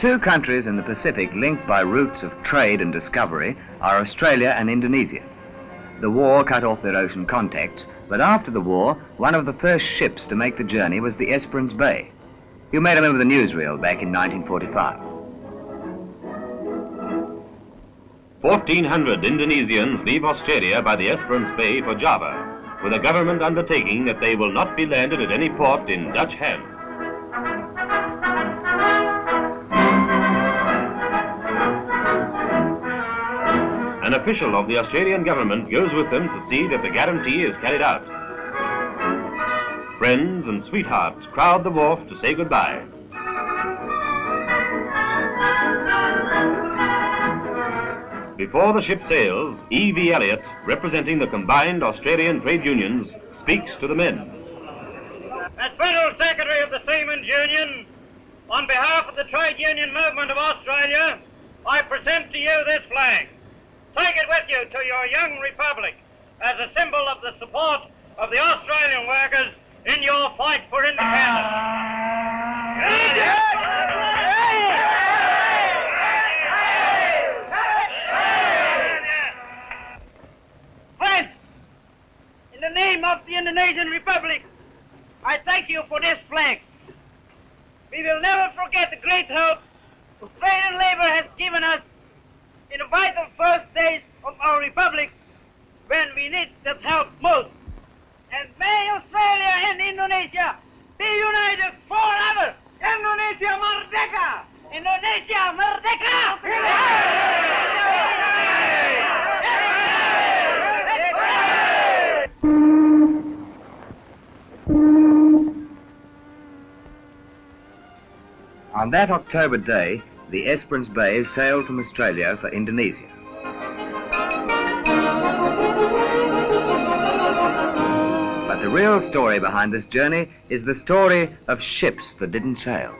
Two countries in the Pacific linked by routes of trade and discovery are Australia and Indonesia. The war cut off their ocean contacts, but after the war, one of the first ships to make the journey was the Esperance Bay. You may remember the newsreel back in 1945. 1,400 Indonesians leave Australia by the Esperance Bay for Java, with a government undertaking that they will not be landed at any port in Dutch hands. An official of the Australian government goes with them to see that the guarantee is carried out. Friends and sweethearts crowd the wharf to say goodbye. Before the ship sails, E.V. Elliott, representing the combined Australian trade unions, speaks to the men. As Federal Secretary of the Seamen's Union, on behalf of the trade union movement of Australia, I present to you this flag. Take it with you to your young republic as a symbol of the support of the Australian workers in your fight for independence. Friends, in the name of the Indonesian Republic, I thank you for this flag. We will never forget the great help Australian labor has given us in the vital first days of our republic when we need that help most. And may Australia and Indonesia be united forever. Indonesia Merdeka! Indonesia Merdeka! On that October day, the Esperance Bay sailed from Australia for Indonesia. But the real story behind this journey is the story of ships that didn't sail.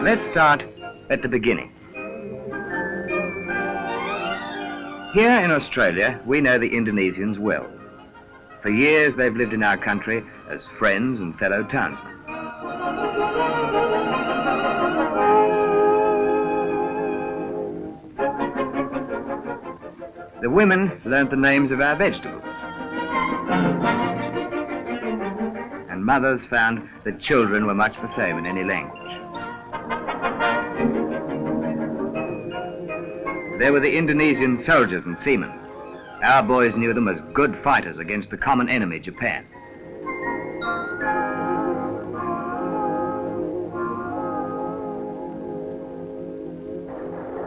Let's start at the beginning. Here in Australia, we know the Indonesians well. For years, they've lived in our country as friends and fellow townsmen. The women learnt the names of our vegetables. And mothers found that children were much the same in any language. There were the Indonesian soldiers and seamen. Our boys knew them as good fighters against the common enemy, Japan.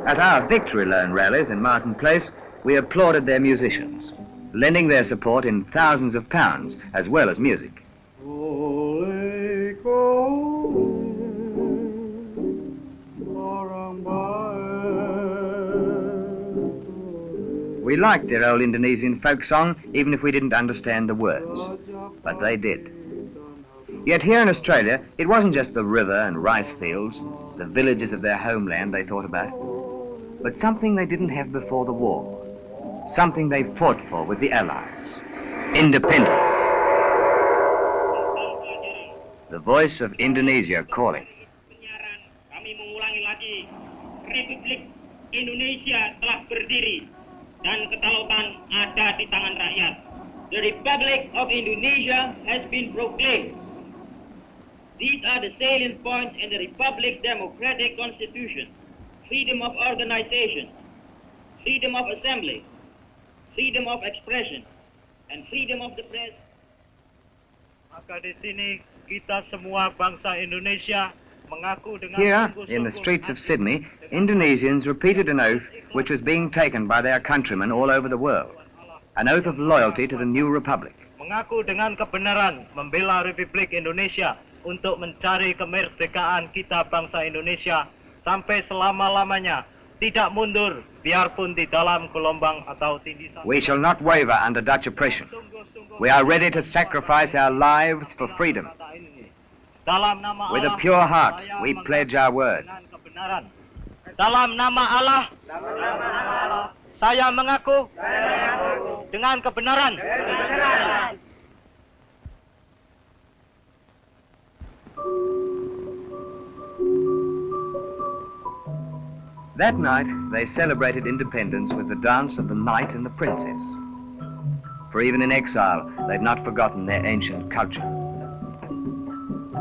At our Victory Loan rallies in Martin Place, we applauded their musicians, lending their support in thousands of pounds, as well as music. We liked their old Indonesian folk song, even if we didn't understand the words. But they did. Yet here in Australia, it wasn't just the river and rice fields, the villages of their homeland they thought about, but something they didn't have before the war. Something they fought for with the Allies. Independence. The voice of Indonesia calling. Kami mengulangi lagi, Republik Indonesia telah berdiri dan kedaulatan ada di tangan rakyat. The Republic of Indonesia has been proclaimed. These are the salient points in the Republic Democratic Constitution. Freedom of organization, freedom of assembly, freedom of expression, and freedom of the press. Maka di sini kita semua bangsa Indonesia mengaku dengan Here, in the streets of Sydney, Indonesians repeated an oath which was being taken by their countrymen all over the world. An oath of loyalty to the new republic. Mengaku dengan kebenaran membela Republik Indonesia untuk mencari kemerdekaan kita bangsa Indonesia sampai selama-lamanya. Tidak mundur, biarpun di dalam gelombang atau tindisan. We shall not waver under Dutch oppression. We are ready to sacrifice our lives for freedom. With a pure heart, we pledge our word. Dalam nama Allah, saya mengaku dengan kebenaran. That night, they celebrated independence with the dance of the knight and the princess. For even in exile, they'd not forgotten their ancient culture.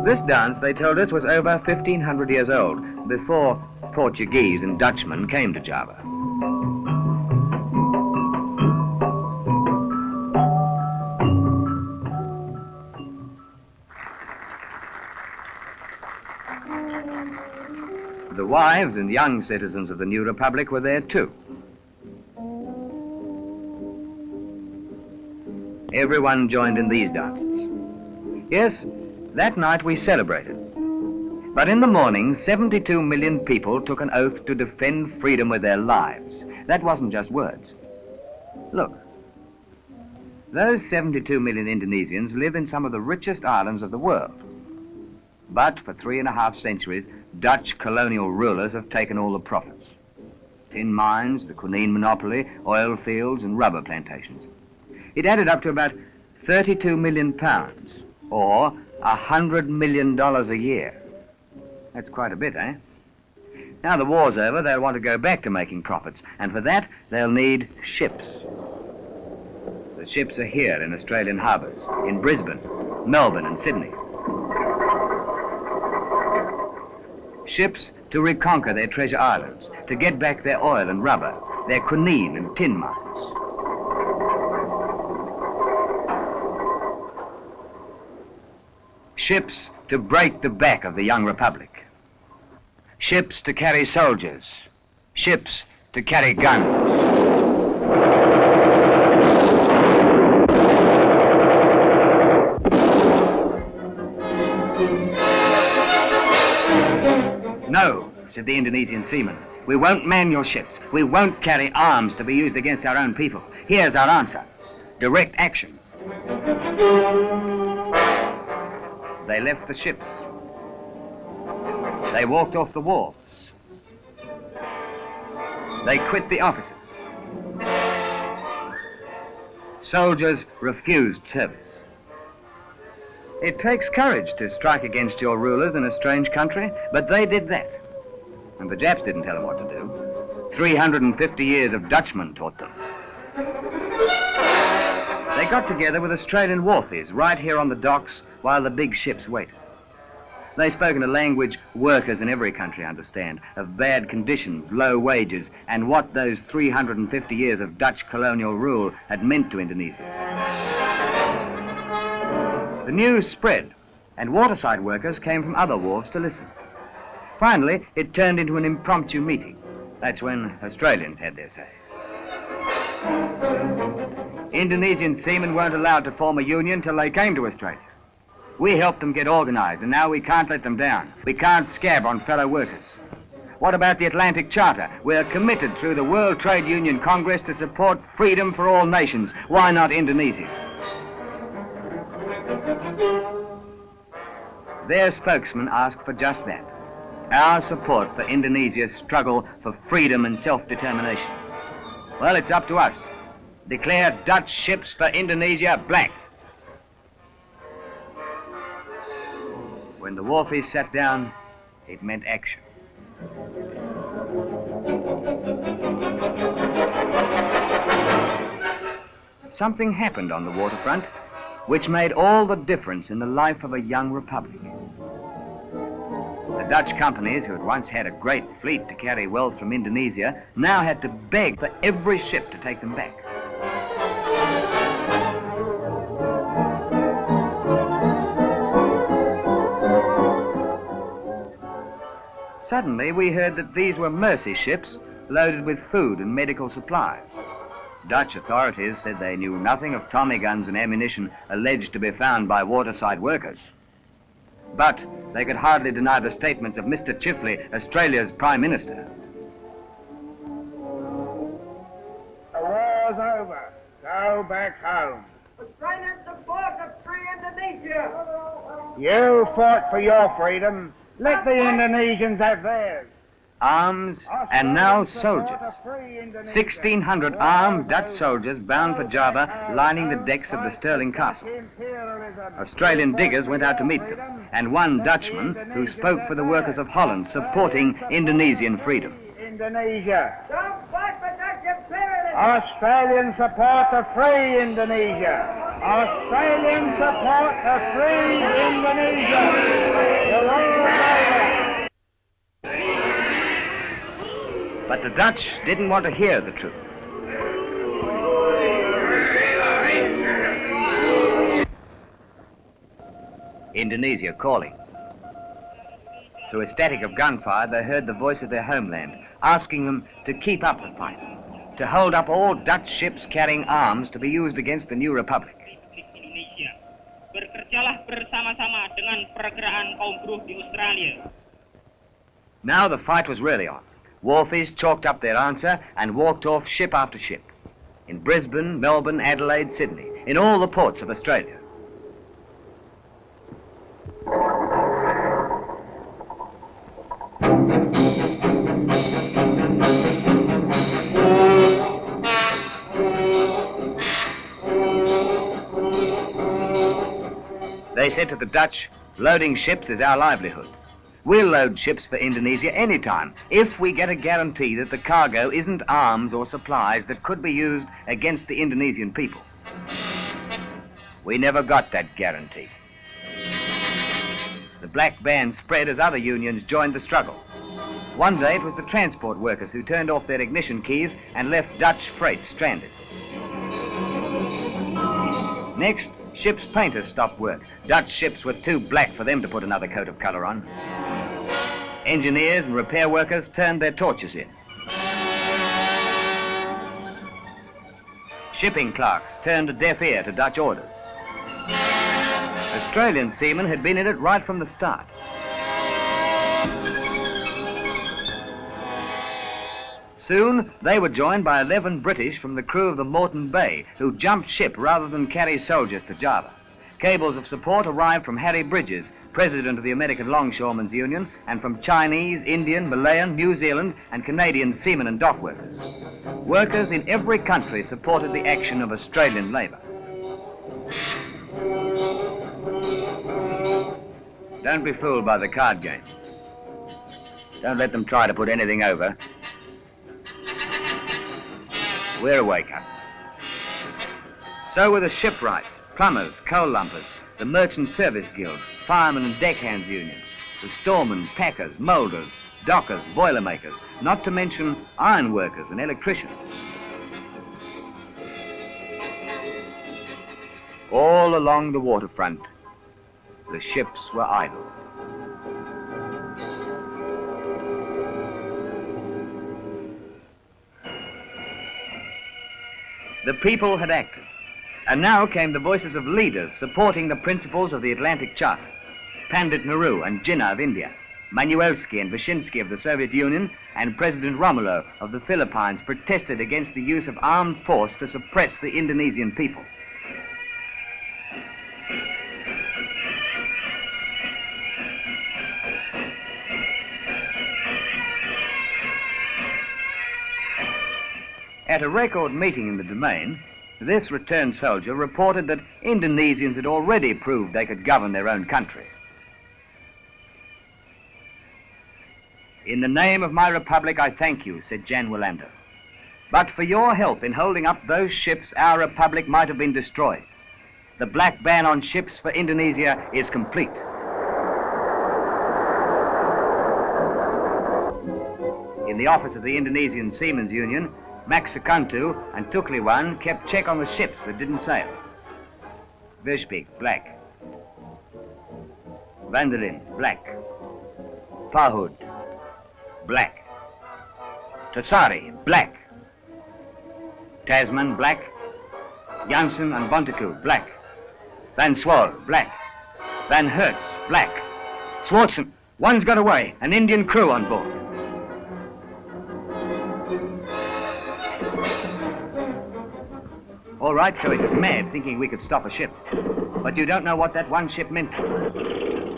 This dance, they told us, was over 1,500 years old, before Portuguese and Dutchmen came to Java. The wives and young citizens of the new republic were there too. Everyone joined in these dances. Yes, that night we celebrated. But in the morning, 72 million people took an oath to defend freedom with their lives. That wasn't just words. Look, those 72 million Indonesians live in some of the richest islands of the world. But for 3.5 centuries, Dutch colonial rulers have taken all the profits. Tin mines, the quinine monopoly, oil fields and rubber plantations. It added up to about 32 million pounds, or $100 million a year. That's quite a bit, eh? Now the war's over, they'll want to go back to making profits, and for that, they'll need ships. The ships are here in Australian harbours, in Brisbane, Melbourne and Sydney. Ships to reconquer their treasure islands, to get back their oil and rubber, their quinine and tin mines. Ships to break the back of the young republic. Ships to carry soldiers. Ships to carry guns. No, said the Indonesian seamen. We won't man your ships. We won't carry arms to be used against our own people. Here's our answer. Direct action. They left the ships. They walked off the wharves. They quit the offices. Soldiers refused service. It takes courage to strike against your rulers in a strange country, but they did that. And the Japs didn't tell them what to do. 350 years of Dutchmen taught them. They got together with Australian wharfies right here on the docks while the big ships waited. They spoke in a language workers in every country understand, of bad conditions, low wages, and what those 350 years of Dutch colonial rule had meant to Indonesia. The news spread, and waterside workers came from other wharves to listen. Finally, it turned into an impromptu meeting. That's when Australians had their say. Indonesian seamen weren't allowed to form a union till they came to Australia. We helped them get organised, and now we can't let them down. We can't scab on fellow workers. What about the Atlantic Charter? We're committed through the World Trade Union Congress to support freedom for all nations. Why not Indonesia? Their spokesman asked for just that. Our support for Indonesia's struggle for freedom and self-determination. Well, it's up to us. Declare Dutch ships for Indonesia black. When the wharfies sat down, it meant action. Something happened on the waterfront which made all the difference in the life of a young republic. The Dutch companies, who had once had a great fleet to carry wealth from Indonesia, now had to beg for every ship to take them back. Suddenly, we heard that these were mercy ships loaded with food and medical supplies. Dutch authorities said they knew nothing of Tommy guns and ammunition alleged to be found by waterside workers. But they could hardly deny the statements of Mr. Chifley, Australia's Prime Minister. The war's over. Go back home. Australian support of free Indonesia. You fought for your freedom. Let the Indonesians have theirs. Arms and now soldiers. 1,600 armed Dutch soldiers bound for Java lining the decks of the Stirling Castle. Australian diggers went out to meet them, and one Dutchman who spoke for the workers of Holland supporting Indonesian freedom. Indonesia. Don't fight for Dutch imperialism. Australian support a free Indonesia. Australian support a free Indonesia. The war is over. But the Dutch didn't want to hear the truth. Indonesia Calling. Through a static of gunfire, they heard the voice of their homeland, asking them to keep up the fight, to hold up all Dutch ships carrying arms to be used against the new republic. Indonesia. Bekerjalah bersama-sama dengan pergerakan kaum buruh di Australia. Now the fight was really on. Wharfies chalked up their answer and walked off ship after ship. In Brisbane, Melbourne, Adelaide, Sydney, in all the ports of Australia. They said to the Dutch, loading ships is our livelihood. We'll load ships for Indonesia anytime if we get a guarantee that the cargo isn't arms or supplies that could be used against the Indonesian people. We never got that guarantee. The black band spread as other unions joined the struggle. One day it was the transport workers who turned off their ignition keys and left Dutch freight stranded. Next, ships' painters stopped work. Dutch ships were too black for them to put another coat of colour on. Engineers and repair workers turned their torches in. Shipping clerks turned a deaf ear to Dutch orders. Australian seamen had been in it right from the start. Soon, they were joined by 11 British from the crew of the Moreton Bay, who jumped ship rather than carry soldiers to Java. Cables of support arrived from Harry Bridges, president of the American Longshoremen's Union, and from Chinese, Indian, Malayan, New Zealand, and Canadian seamen and dock workers. Workers in every country supported the action of Australian labour. Don't be fooled by the card game. Don't let them try to put anything over. We're a wake-up. So were the shipwrights, plumbers, coal lumpers, the Merchant Service Guild, firemen and deckhands unions, the storemen, packers, moulders, dockers, boilermakers, not to mention iron workers and electricians. All along the waterfront, the ships were idle. The people had acted, and now came the voices of leaders supporting the principles of the Atlantic Charter. Pandit Nehru and Jinnah of India, Manuelsky and Vyshinsky of the Soviet Union, and President Romulo of the Philippines protested against the use of armed force to suppress the Indonesian people. At a record meeting in the Domain, this returned soldier reported that Indonesians had already proved they could govern their own country. In the name of my republic, I thank you, said Jan Wilander. But for your help in holding up those ships, our republic might have been destroyed. The black ban on ships for Indonesia is complete. In the office of the Indonesian Seamen's Union, Max Sekantu and Tukliwan kept check on the ships that didn't sail. Vishbeek, black. Vanderlyn, black. Pahud, black. Tasari, black. Tasman, black. Janssen and Bontekoe, black. Van Swol, black. Van Hertz, black. Swartzen, one's got away, an Indian crew on board. All right, so he was mad, thinking we could stop a ship. But you don't know what that one ship meant to us.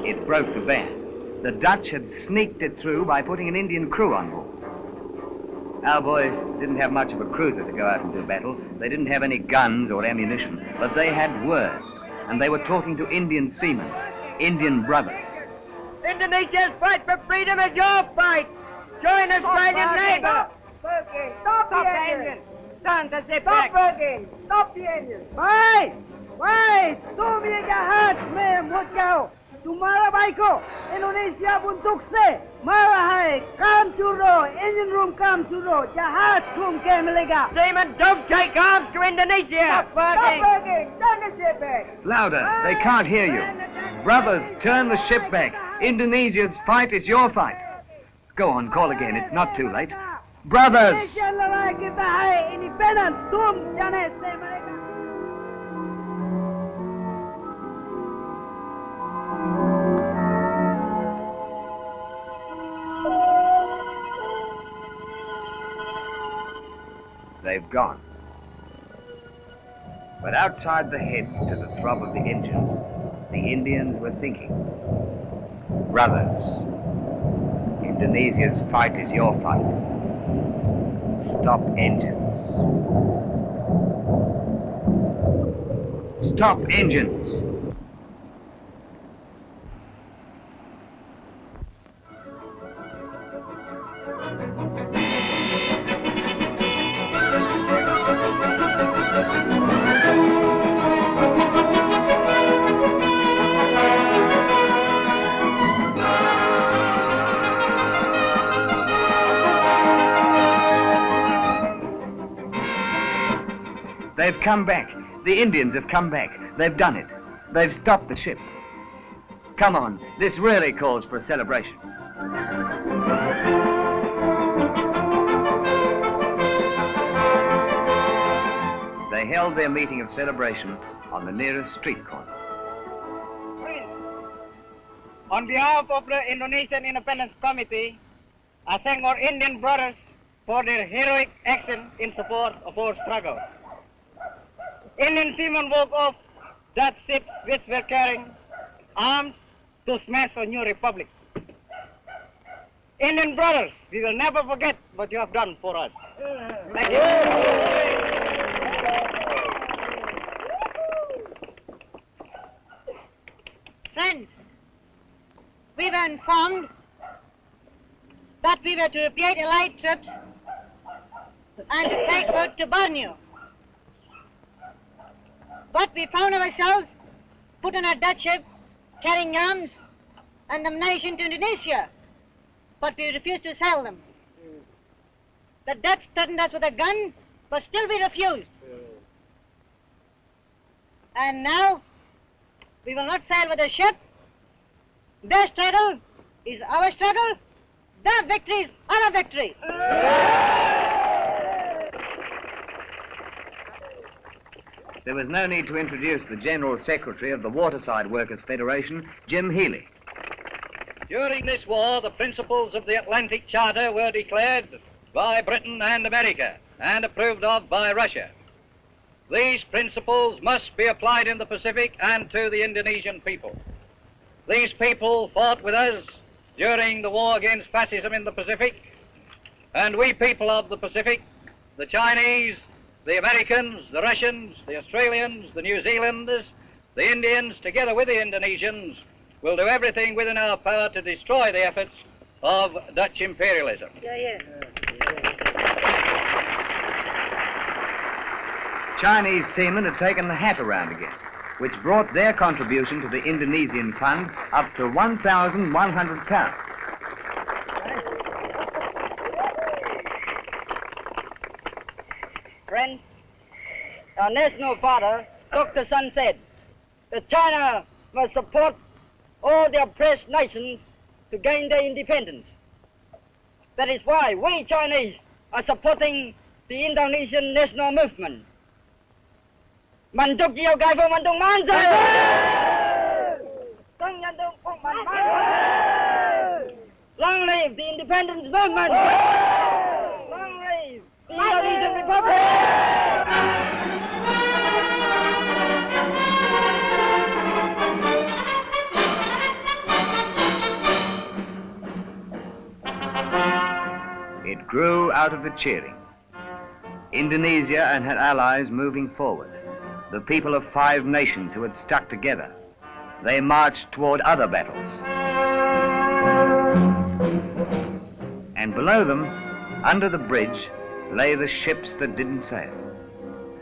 It broke the ban. The Dutch had sneaked it through by putting an Indian crew on board. Our boys didn't have much of a cruiser to go out and do battle. They didn't have any guns or ammunition, but they had words, and they were talking to Indian seamen, Indian brothers. Indonesia's fight for freedom is your fight. Join Australian neighbor. Stop the engine. Stand the zip back. Stop working. Stop the engine. Wait. तुम ये जहाज में मत जाओ. तुम्हारा भाई को Indonesia बंदूक से मारा है. काम शुरू. Engine room काम शुरू. जहाज घूम के मिलेगा. Seamen, don't take arms to Indonesia. Stop working. Turn the ship back. Louder. They can't hear you. Brothers, turn the ship back. Indonesia's fight is your fight. Go on, call again. It's not too late. Brothers! They've gone. But outside the heads to the throb of the engine, the Indians were thinking, brothers, Indonesia's fight is your fight. Stop engines. Stop engines. They've come back. The Indians have come back. They've done it. They've stopped the ship. Come on, this really calls for a celebration. They held their meeting of celebration on the nearest street corner. On behalf of the Indonesian Independence Committee, I thank our Indian brothers for their heroic action in support of our struggle. Indian seamen woke off that ships which were carrying arms to smash a new republic. Indian brothers, we will never forget what you have done for us. Thank you. Friends, we were informed that we were to create Allied troops and to take route to Borneo. But we found ourselves put on a Dutch ship carrying arms and ammunition to Indonesia, but we refused to sell them. The Dutch threatened us with a gun, but still we refused. And now, we will not sail with a ship. Their struggle is our struggle. Their victory is our victory. There was no need to introduce the General Secretary of the Waterside Workers' Federation, Jim Healy. During this war, the principles of the Atlantic Charter were declared by Britain and America and approved of by Russia. These principles must be applied in the Pacific and to the Indonesian people. These people fought with us during the war against fascism in the Pacific, and we people of the Pacific, the Chinese, the Americans, the Russians, the Australians, the New Zealanders, the Indians, together with the Indonesians, will do everything within our power to destroy the efforts of Dutch imperialism. Chinese seamen had taken the hat around again, which brought their contribution to the Indonesian fund up to £1,100. Friends, our national father, Dr. Sun, said that China must support all the oppressed nations to gain their independence. That is why we Chinese are supporting the Indonesian national movement. Manduk Jiao Gai Phu Mandung Manzai! Long live the independence movement! Long live the Indonesian Republic! It grew out of the cheering. Indonesia and her allies moving forward. The people of 5 nations who had stuck together. They marched toward other battles. And below them, under the bridge, lay the ships that didn't sail.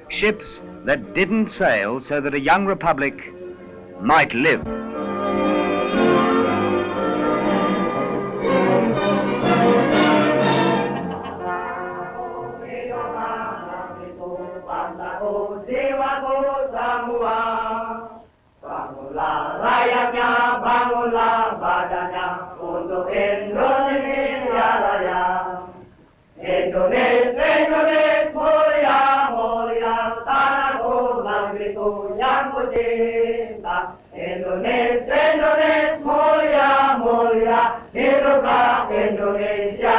Ships that didn't sail so that a young republic might live. Bangunlah rakyatnya, bangunlah badannya untuk Indonesia Raya. Indonesia mulia, mulia, tanahku, negeriku yang ku cinta. Indonesia mulia, mulia, hiduplah Indonesia